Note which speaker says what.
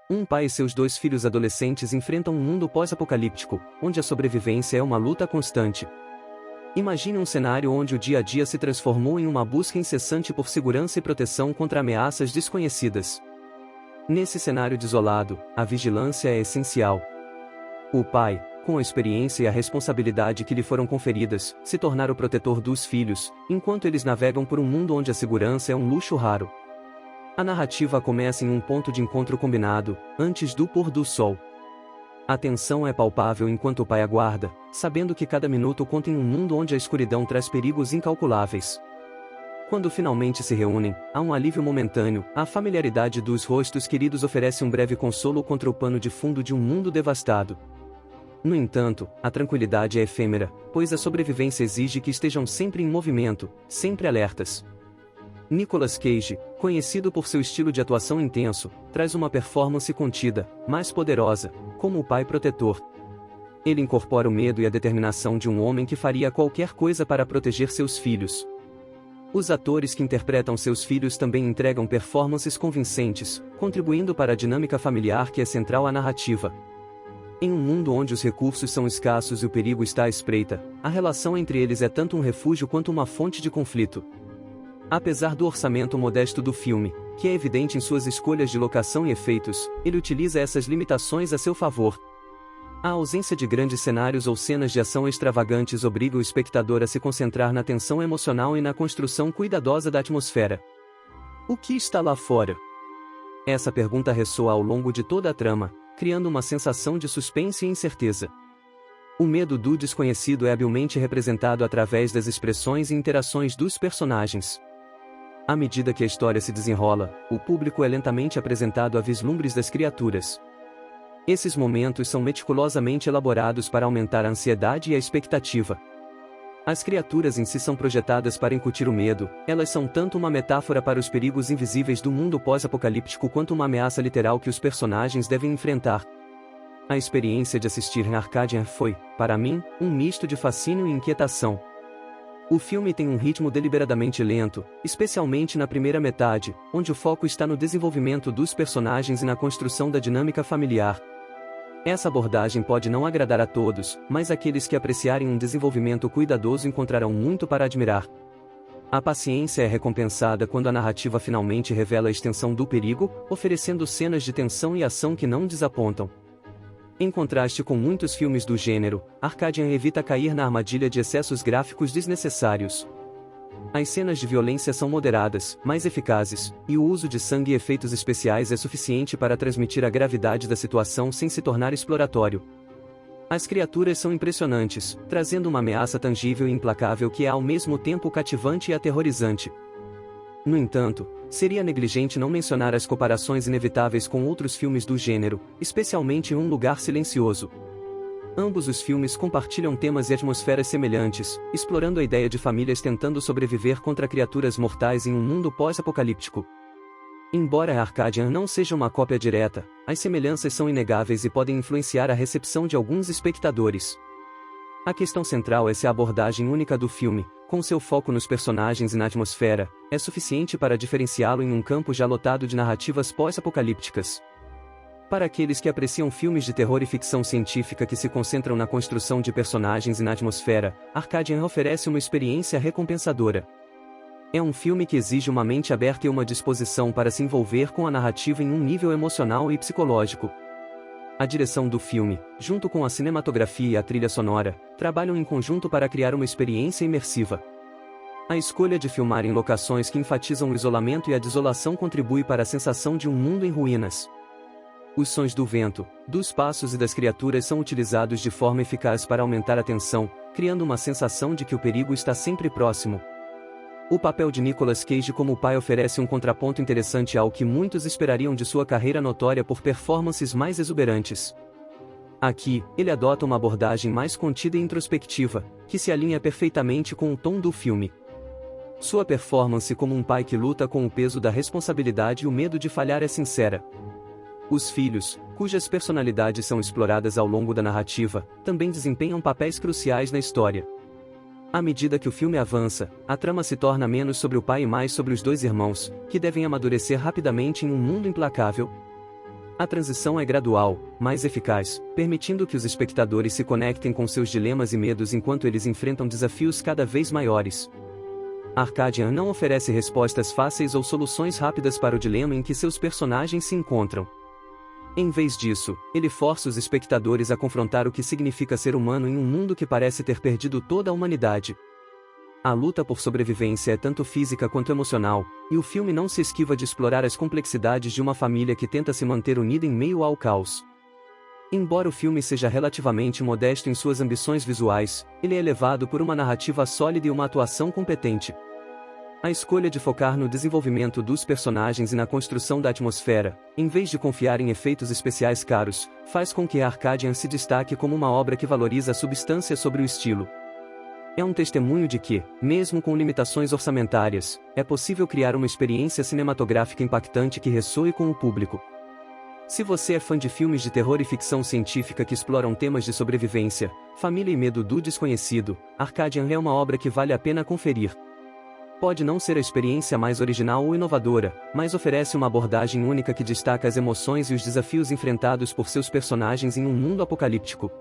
Speaker 1: Um pai e seus dois filhos adolescentes enfrentam um mundo pós-apocalíptico, onde a sobrevivência é uma luta constante. Imagine um cenário onde o dia a dia se transformou em uma busca incessante por segurança e proteção contra ameaças desconhecidas. Nesse cenário desolado, a vigilância é essencial. O pai, com a experiência e a responsabilidade que lhe foram conferidas, se tornar o protetor dos filhos, enquanto eles navegam por um mundo onde a segurança é um luxo raro. A narrativa começa em um ponto de encontro combinado, antes do pôr do sol. A tensão é palpável enquanto o pai aguarda, sabendo que cada minuto conta em um mundo onde a escuridão traz perigos incalculáveis. Quando finalmente se reúnem, há um alívio momentâneo, a familiaridade dos rostos queridos oferece um breve consolo contra o pano de fundo de um mundo devastado. No entanto, a tranquilidade é efêmera, pois a sobrevivência exige que estejam sempre em movimento, sempre alertas. Nicolas Cage, conhecido por seu estilo de atuação intenso, traz uma performance contida, mas poderosa, como o pai protetor. Ele incorpora o medo e a determinação de um homem que faria qualquer coisa para proteger seus filhos. Os atores que interpretam seus filhos também entregam performances convincentes, contribuindo para a dinâmica familiar que é central à narrativa. Em um mundo onde os recursos são escassos e o perigo está à espreita, a relação entre eles é tanto um refúgio quanto uma fonte de conflito. Apesar do orçamento modesto do filme, que é evidente em suas escolhas de locação e efeitos, ele utiliza essas limitações a seu favor. A ausência de grandes cenários ou cenas de ação extravagantes obriga o espectador a se concentrar na tensão emocional e na construção cuidadosa da atmosfera. O que está lá fora? Essa pergunta ressoa ao longo de toda a trama, criando uma sensação de suspense e incerteza. O medo do desconhecido é habilmente representado através das expressões e interações dos personagens. À medida que a história se desenrola, o público é lentamente apresentado a vislumbres das criaturas. Esses momentos são meticulosamente elaborados para aumentar a ansiedade e a expectativa. As criaturas em si são projetadas para incutir o medo, elas são tanto uma metáfora para os perigos invisíveis do mundo pós-apocalíptico quanto uma ameaça literal que os personagens devem enfrentar. A experiência de assistir Arcadian foi, para mim, um misto de fascínio e inquietação. O filme tem um ritmo deliberadamente lento, especialmente na primeira metade, onde o foco está no desenvolvimento dos personagens e na construção da dinâmica familiar. Essa abordagem pode não agradar a todos, mas aqueles que apreciarem um desenvolvimento cuidadoso encontrarão muito para admirar. A paciência é recompensada quando a narrativa finalmente revela a extensão do perigo, oferecendo cenas de tensão e ação que não desapontam. Em contraste com muitos filmes do gênero, Arcadian evita cair na armadilha de excessos gráficos desnecessários. As cenas de violência são moderadas, mas eficazes, e o uso de sangue e efeitos especiais é suficiente para transmitir a gravidade da situação sem se tornar exploratório. As criaturas são impressionantes, trazendo uma ameaça tangível e implacável que é ao mesmo tempo cativante e aterrorizante. No entanto, seria negligente não mencionar as comparações inevitáveis com outros filmes do gênero, especialmente em Um Lugar Silencioso. Ambos os filmes compartilham temas e atmosferas semelhantes, explorando a ideia de famílias tentando sobreviver contra criaturas mortais em um mundo pós-apocalíptico. Embora Arcadian não seja uma cópia direta, as semelhanças são inegáveis e podem influenciar a recepção de alguns espectadores. A questão central é se a abordagem única do filme, com seu foco nos personagens e na atmosfera, é suficiente para diferenciá-lo em um campo já lotado de narrativas pós-apocalípticas. Para aqueles que apreciam filmes de terror e ficção científica que se concentram na construção de personagens e na atmosfera, Arcadian oferece uma experiência recompensadora. É um filme que exige uma mente aberta e uma disposição para se envolver com a narrativa em um nível emocional e psicológico. A direção do filme, junto com a cinematografia e a trilha sonora, trabalham em conjunto para criar uma experiência imersiva. A escolha de filmar em locações que enfatizam o isolamento e a desolação contribui para a sensação de um mundo em ruínas. Os sons do vento, dos passos e das criaturas são utilizados de forma eficaz para aumentar a tensão, criando uma sensação de que o perigo está sempre próximo. O papel de Nicolas Cage como pai oferece um contraponto interessante ao que muitos esperariam de sua carreira notória por performances mais exuberantes. Aqui, ele adota uma abordagem mais contida e introspectiva, que se alinha perfeitamente com o tom do filme. Sua performance como um pai que luta com o peso da responsabilidade e o medo de falhar é sincera. Os filhos, cujas personalidades são exploradas ao longo da narrativa, também desempenham papéis cruciais na história. À medida que o filme avança, a trama se torna menos sobre o pai e mais sobre os dois irmãos, que devem amadurecer rapidamente em um mundo implacável. A transição é gradual, mas eficaz, permitindo que os espectadores se conectem com seus dilemas e medos enquanto eles enfrentam desafios cada vez maiores. Arcadian não oferece respostas fáceis ou soluções rápidas para o dilema em que seus personagens se encontram. Em vez disso, ele força os espectadores a confrontar o que significa ser humano em um mundo que parece ter perdido toda a humanidade. A luta por sobrevivência é tanto física quanto emocional, e o filme não se esquiva de explorar as complexidades de uma família que tenta se manter unida em meio ao caos. Embora o filme seja relativamente modesto em suas ambições visuais, ele é elevado por uma narrativa sólida e uma atuação competente. A escolha de focar no desenvolvimento dos personagens e na construção da atmosfera, em vez de confiar em efeitos especiais caros, faz com que Arcadian se destaque como uma obra que valoriza a substância sobre o estilo. É um testemunho de que, mesmo com limitações orçamentárias, é possível criar uma experiência cinematográfica impactante que ressoe com o público. Se você é fã de filmes de terror e ficção científica que exploram temas de sobrevivência, família e medo do desconhecido, Arcadian é uma obra que vale a pena conferir. Pode não ser a experiência mais original ou inovadora, mas oferece uma abordagem única que destaca as emoções e os desafios enfrentados por seus personagens em um mundo apocalíptico.